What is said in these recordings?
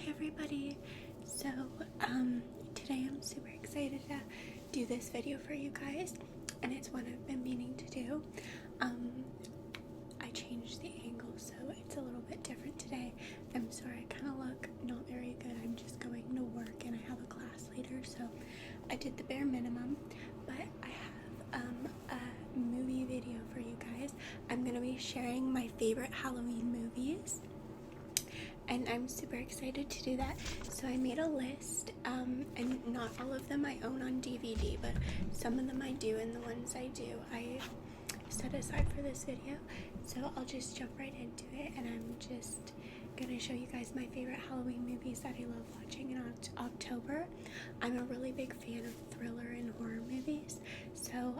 everybody. So today I'm super excited to do this video for you guys, and it's one I've been meaning to do. I changed the angle so it's a little bit different today. I'm sorry, I kind of look not very good. I'm just going to work and I have a class later, so I did the bare minimum. But I have a movie video for you guys. I'm gonna be sharing my favorite Halloween movies, and I'm super excited to do that. So I made a list, and not all of them I own on DVD, but some of them I do, and the ones I do I set aside for this video. So I'll just jump right into it, and I'm just gonna show you guys my favorite Halloween movies that I love watching in October. I'm a really big fan of thriller and horror movies, so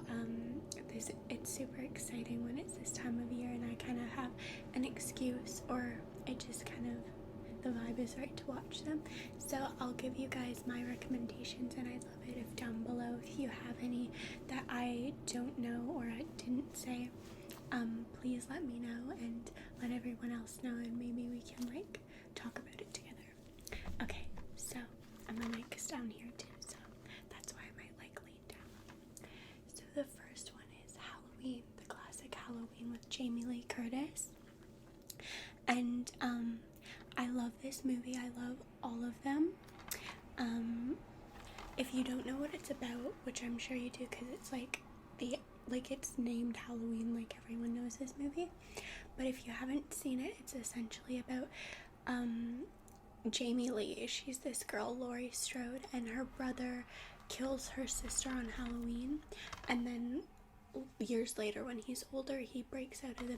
it's super exciting when it's this time of year and I kind of have an excuse, or it just kind of, the vibe is right to watch them. So I'll give you guys my recommendations, and I'd love it if down below if you have any that I don't know or I didn't say, please let me know and let everyone else know, and maybe we can talk about it together. Okay, so my mic is down here too, so that's why I might lean down. So the first one is Halloween, the classic Halloween with Jamie Lee Curtis. And I love this movie. I love all of them. If you don't know what it's about, which I'm sure you do because it's it's named Halloween, like everyone knows this movie. But if you haven't seen it, it's essentially about Jamie Lee. She's this girl, Laurie Strode, and her brother kills her sister on Halloween, and then years later, when he's older, he breaks out of the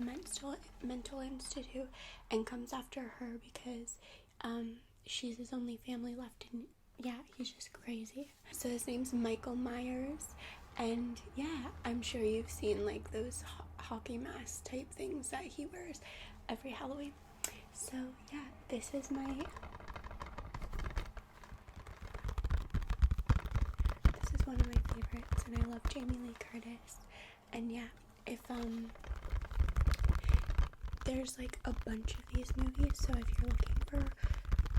mental institute and comes after her because she's his only family left, and yeah, he's just crazy. So his name's Michael Myers, and yeah, I'm sure you've seen those hockey mask type things that he wears every Halloween. So yeah, this is one of my favorites, and I love Jamie Lee Curtis. And yeah, if there's a bunch of these movies, so if you're looking for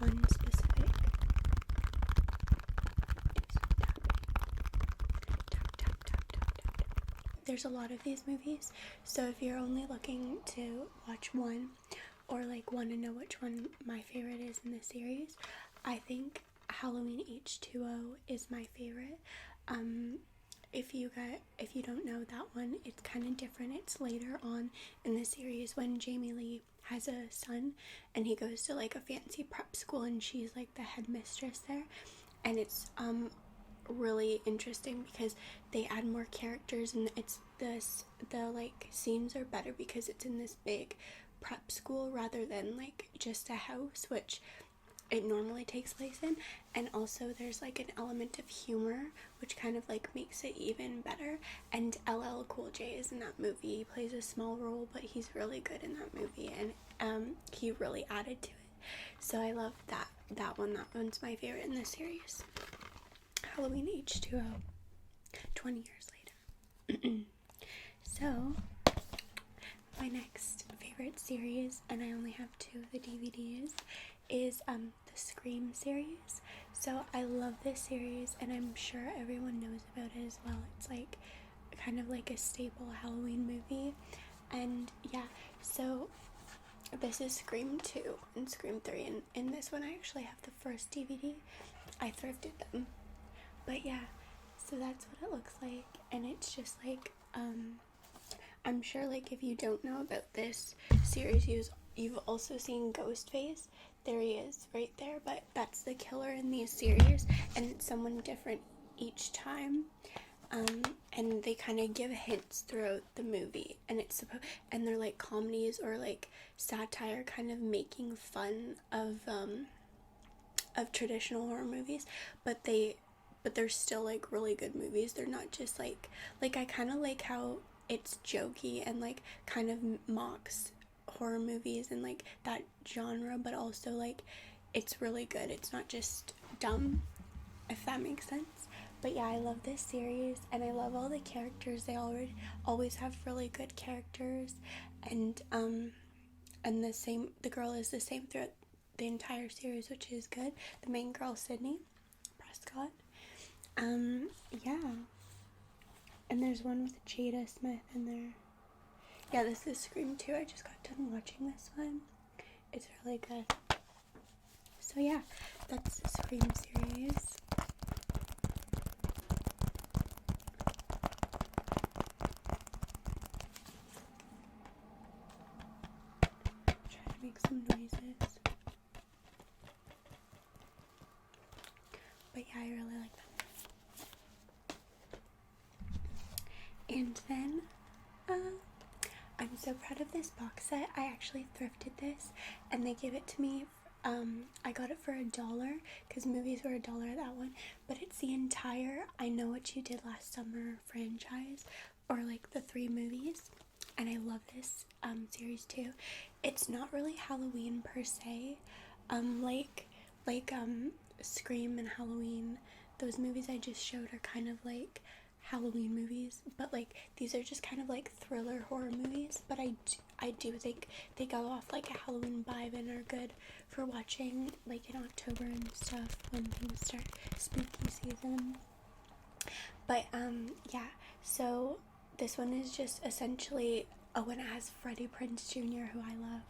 one specific, there's a lot of these movies, so if you're only looking to watch one, or want to know which one my favorite is in the series, I think Halloween H2O is my favorite. If you don't know that one, it's kind of different. It's later on in the series when Jamie Lee has a son and he goes to a fancy prep school, and she's the headmistress there, and it's really interesting because they add more characters, and the scenes are better because it's in this big prep school rather than just a house, which it normally takes place in. And also there's an element of humor which kind of makes it even better, and LL Cool J is in that movie. He plays a small role, but he's really good in that movie, and he really added to it. So I love that one's my favorite in the series. Halloween H2O, 20 years later. So my next favorite series, and I only have 2 of the DVDs, is the Scream series. So I love this series, and I'm sure everyone knows about it as well. It's kind of a staple Halloween movie. And yeah, so this is Scream 2 and Scream 3, and in this one I actually have the first DVD. I thrifted them. But yeah, so that's what it looks like, and it's just I'm sure if you don't know about this series, you've also seen Ghostface. There he is right there, but that's the killer in these series, and it's someone different each time. And they kind of give hints throughout the movie, and and they're comedies or satire, kind of making fun of traditional horror movies, but they're still really good movies. They're not just I kind of like how it's jokey and kind of mocks horror movies and that genre, but also it's really good. It's not just dumb, if that makes sense. But yeah, I love this series, and I love all the characters. They always have really good characters, and the girl is the same throughout the entire series, which is good. The main girl, Sydney Prescott. Yeah. And there's one with Jada Smith in there. Yeah, this is Scream 2. I just got done watching this one. It's really good. So yeah, that's the Scream series. Try to make some noises. But yeah, I really like that. And then, I'm so proud of this box set. I actually thrifted this, and they gave it to me. I got it for $1 because movies were $1 at that one, but it's the entire I Know What You Did Last Summer franchise, or like the 3 movies, and I love this series too. It's not really Halloween per se, like Scream and Halloween. Those movies I just showed are kind of like Halloween movies, but like these are just kind of like thriller horror movies, but I do think they go off like a Halloween vibe and are good for watching like in October and stuff when things start spooky season. But yeah, so this one is just essentially, oh, and it has Freddie Prinze Jr., who I love.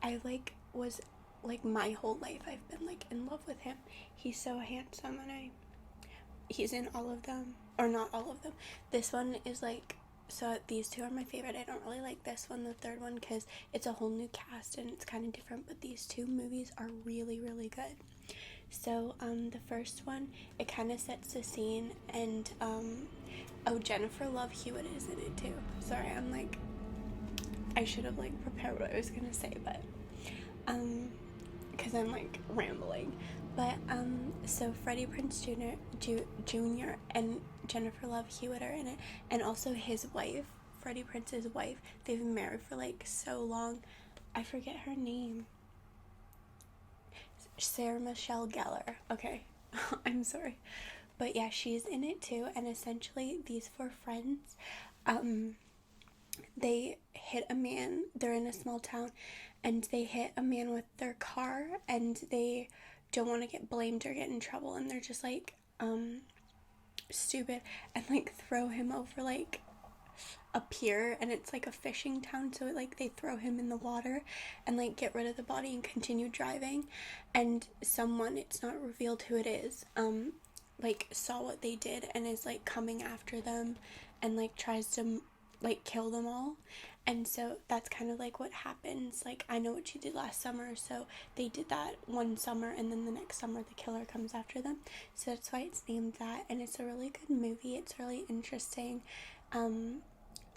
I like was like my whole life I've been like in love with him. He's so handsome, and he's in all of them, or not all of them. This one is like, so these 2 are my favorite. I don't really like this one, the 3rd one, because it's a whole new cast and it's kind of different, but these 2 movies are really, really good. So the first one, it kind of sets the scene, and oh, Jennifer Love Hewitt is in it too. Sorry, I'm like, I should have like prepared what I was gonna say, but because I'm like rambling. But so Freddie Prinze Jr. and Jennifer Love Hewitt are in it, and also his wife, Freddie Prinze's wife. They've been married for like so long. I forget her name. Sarah Michelle Gellar. Okay, I'm sorry, but yeah, she's in it too. And essentially, these 4 friends, they hit a man. They're in a small town, and they hit a man with their car, and they don't want to get blamed or get in trouble, and they're just like stupid and like throw him over like a pier, and it's like a fishing town, so like they throw him in the water and like get rid of the body and continue driving, and someone, it's not revealed who it is, like saw what they did and is like coming after them and like tries to like kill them all. And so that's kind of like what happens. Like, I Know What You Did Last Summer, so they did that one summer, and then the next summer the killer comes after them. So that's why it's named that, and it's a really good movie. It's really interesting,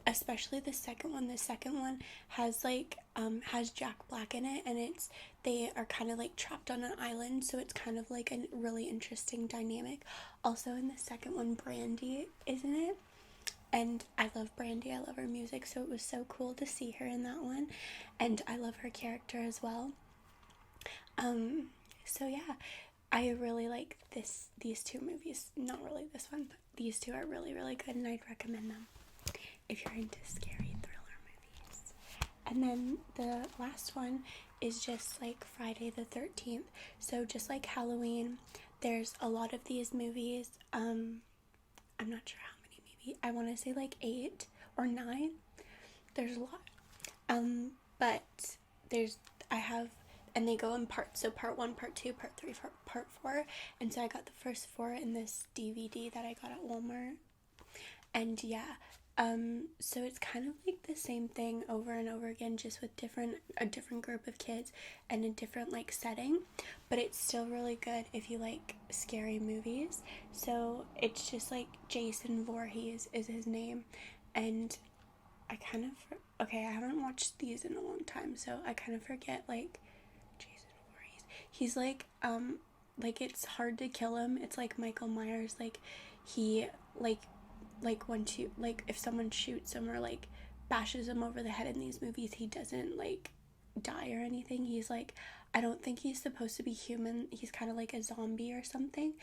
especially the second one. The second one has like has Jack Black in it, and they are kind of like trapped on an island, so it's kind of like a really interesting dynamic. Also in the second one, Brandy is in it. And I love Brandy, I love her music, so it was so cool to see her in that one. And I love her character as well. So yeah, I really like these 2 movies. Not really this one, but these 2 are really, really good, and I'd recommend them if you're into scary thriller movies. And then the last one is just like Friday the 13th. So just like Halloween, there's a lot of these movies. I'm not sure how many, I want to say like 8 or 9. There's a lot. But and they go in parts. So part 1, part 2, part 3, part 4. And so I got the first 4 in this DVD that I got at Walmart. And yeah, so it's kind of like the same thing over and over again, just with a different group of kids and a different like setting, but it's still really good if you like scary movies. So it's just like Jason Voorhees is his name, and I haven't watched these in a long time, so I kind of forget like Jason Voorhees. He's like it's hard to kill him. It's like Michael Myers, like he once you like if someone shoots him or like bashes him over the head in these movies, he doesn't like die or anything. He's like, I don't think he's supposed to be human. He's kind of like a zombie or something.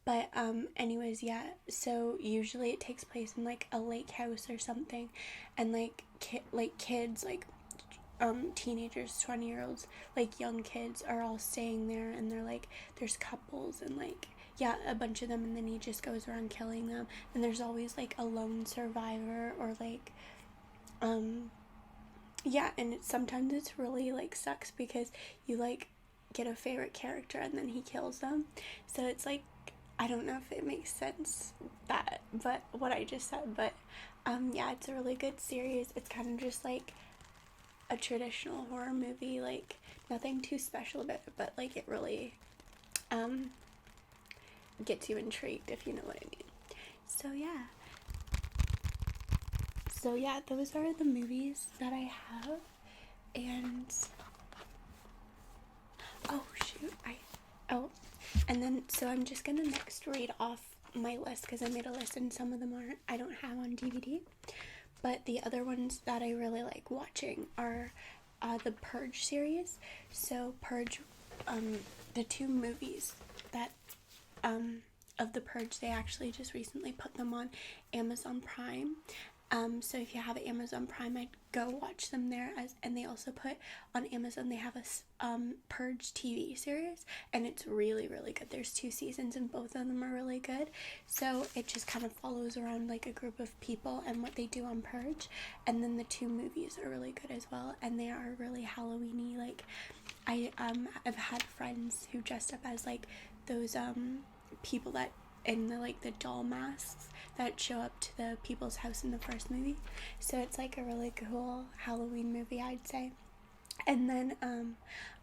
But anyways, yeah, so usually it takes place in like a lake house or something, and like kids like teenagers, 20-year-olds, like young kids are all staying there, and they're like, there's couples and like, yeah, a bunch of them, and then he just goes around killing them, and there's always like a lone survivor, or like yeah, and sometimes it's really like sucks because you like get a favorite character and then he kills them, so it's like, I don't know if it makes sense that, but what I just said, but yeah, it's a really good series. It's kind of just like a traditional horror movie, like nothing too special about it, but like it really gets you intrigued, if you know what I mean. So yeah, those are the movies that I have. And and then so I'm just gonna next read off my list, because I made a list and some of them I don't have on DVD, but the other ones that I really like watching are the Purge series. So Purge, the 2 movies that of the Purge, they actually just recently put them on Amazon Prime. So if you have Amazon Prime, I'd go watch them there. And they also put on Amazon, they have a Purge TV series, and it's really, really good. There's 2 seasons, and both of them are really good. So it just kind of follows around like a group of people and what they do on Purge. And then the 2 movies are really good as well, and they are really Halloween-y. Like I've had friends who dressed up as like those people that in the like the doll masks that show up to the people's house in the first movie. So it's like a really cool Halloween movie, I'd say. And then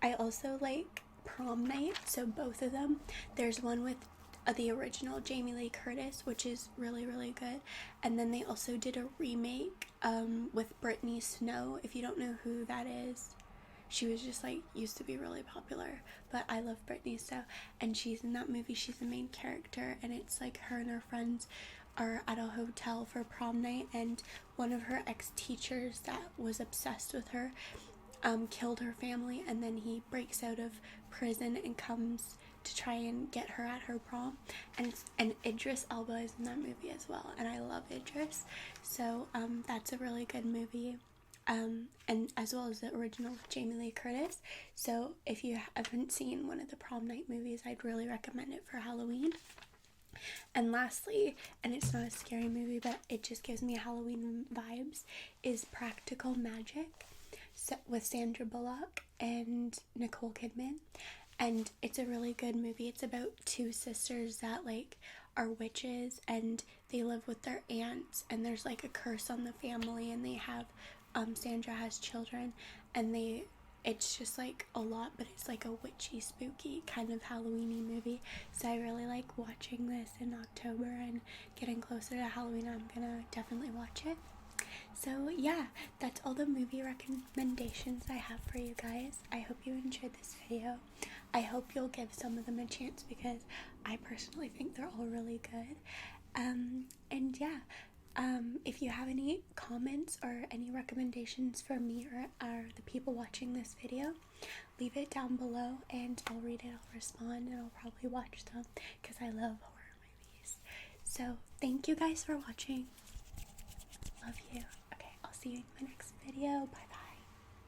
I also like Prom Night, so both of them. There's one with the original Jamie Lee Curtis, which is really, really good. And then they also did a remake with Brittany Snow. If you don't know who that is, she was just like used to be really popular, but I love Britney, so, and she's in that movie. She's the main character, and it's like her and her friends are at a hotel for prom night, and one of her ex-teachers that was obsessed with her killed her family, and then he breaks out of prison and comes to try and get her at her prom, and Idris Elba is in that movie as well, and I love Idris, so that's a really good movie. And as well as the original with Jamie Lee Curtis. So if you haven't seen one of the Prom Night movies, I'd really recommend it for Halloween. And lastly, and it's not a scary movie, but it just gives me Halloween vibes, is Practical Magic, with Sandra Bullock and Nicole Kidman. And it's a really good movie. It's about 2 sisters that like are witches, and they live with their aunts, and there's like a curse on the family, and they have Sandra has children, and it's just like a lot, but it's like a witchy, spooky kind of Halloween-y movie. So I really like watching this in October, and getting closer to Halloween, I'm gonna definitely watch it. So yeah, that's all the movie recommendations I have for you guys. I hope you enjoyed this video. I hope you'll give some of them a chance, because I personally think they're all really good. And yeah, if you have any comments or any recommendations for me or the people watching this video, leave it down below, and I'll read it, I'll respond, and I'll probably watch them, because I love horror movies. So thank you guys for watching. Love you. Okay, I'll see you in my next video. Bye bye.